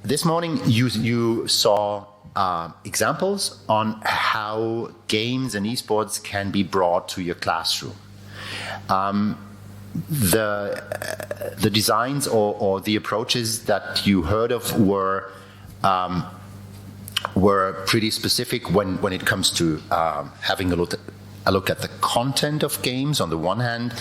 this morning you saw examples on how games and esports can be brought to your classroom. The designs or the approaches that you heard of were pretty specific when it comes to having a look at the content of games on the one hand,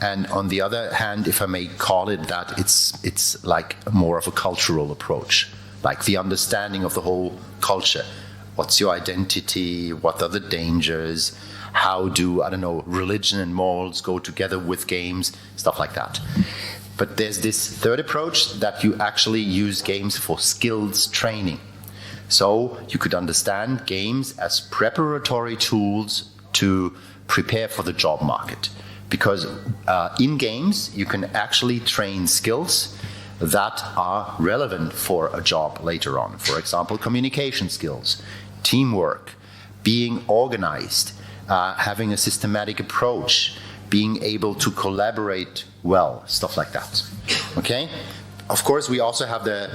and on the other hand, if I may call it that, it's like more of a cultural approach, like the understanding of the whole culture. What's your identity? What are the dangers? How do, I don't know, religion and morals go together with games? Stuff like that. But there's this third approach that you actually use games for skills training. So you could understand games as preparatory tools to prepare for the job market. Because in games, you can actually train skills that are relevant for a job later on. For example, communication skills, teamwork, being organized, having a systematic approach, being able to collaborate well, stuff like that. Okay? Of course, we also have the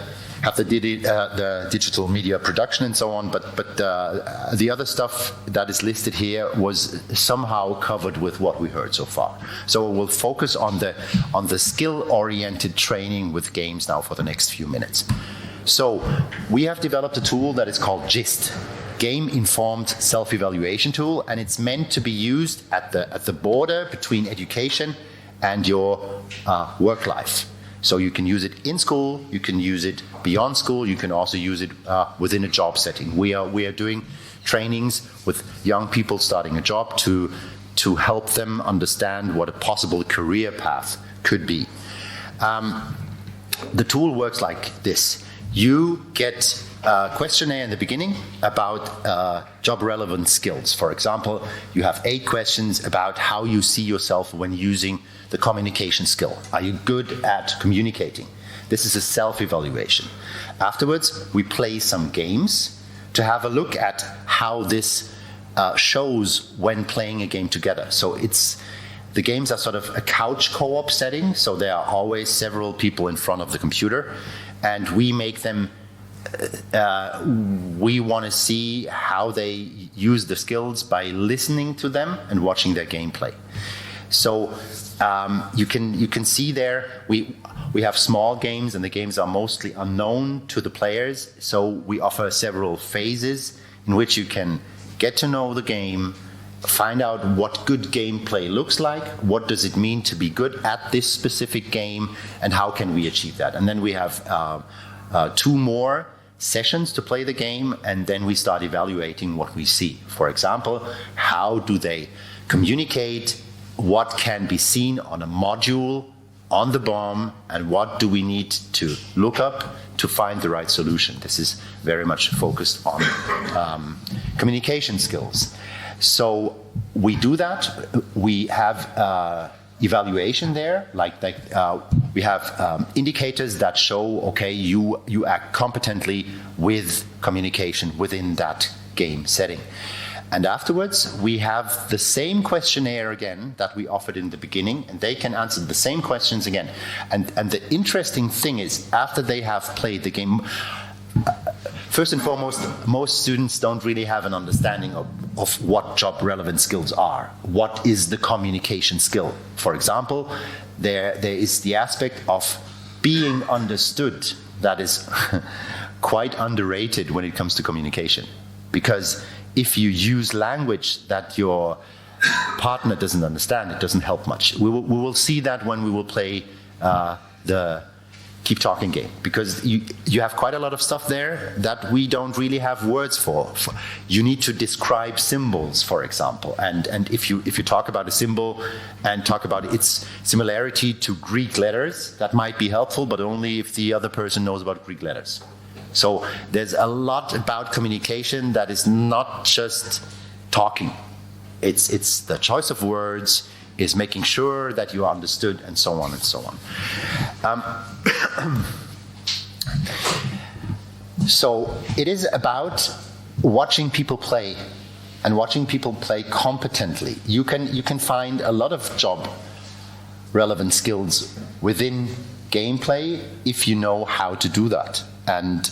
digital media production and so on, but the other stuff that is listed here was somehow covered with what we heard so far. So we'll focus on the skill-oriented training with games now for the next few minutes. So we have developed a tool that is called GIST, Game-Informed Self-Evaluation Tool, and it's meant to be used at the border between education and your work life. So you can use it in school, you can use it beyond school, you can also use it within a job setting. We are doing trainings with young people starting a job to help them understand what a possible career path could be. The tool works like this. You get a questionnaire in the beginning about job relevant skills. For example, you have 8 questions about how you see yourself when using the communication skill. Are you good at communicating? This is a self-evaluation. Afterwards, we play some games to have a look at how this shows when playing a game together. So the games are sort of a couch co-op setting, so there are always several people in front of the computer, and we make them we want to see how they use the skills by listening to them and watching their gameplay. So you can see there we have small games, and the games are mostly unknown to the players. So we offer several phases in which you can get to know the game, find out what good gameplay looks like, what does it mean to be good at this specific game, and how can we achieve that. And then we have 2 more sessions to play the game, and then we start evaluating what we see. For example, how do they communicate, what can be seen on a module, on the bomb, and what do we need to look up to find the right solution. This is very much focused on communication skills. So we do that. We have evaluation there, we have indicators that show, okay, you act competently with communication within that game setting. And afterwards, we have the same questionnaire again that we offered in the beginning, and they can answer the same questions again. And the interesting thing is, after they have played the game, first and foremost, most students don't really have an understanding of what job relevant skills are. What is the communication skill? For example, there is the aspect of being understood that is quite underrated when it comes to communication. Because if you use language that your partner doesn't understand, it doesn't help much. We will see that when we will play the Keep Talking game, because you have quite a lot of stuff there that we don't really have words for. You need to describe symbols, for example, and if you talk about a symbol and talk about its similarity to Greek letters, that might be helpful, but only if the other person knows about Greek letters. So there's a lot about communication that is not just talking. It's the choice of words, is making sure that you are understood, and so on and so on. So it is about watching people play, and watching people play competently. You can find a lot of job relevant skills within gameplay if you know how to do that. And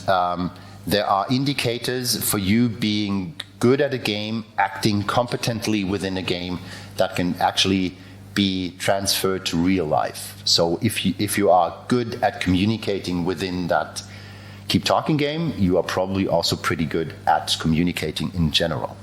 there are indicators for you being good at a game, acting competently within a game that can actually be transferred to real life. So if you are good at communicating within that Keep Talking game, you are probably also pretty good at communicating in general.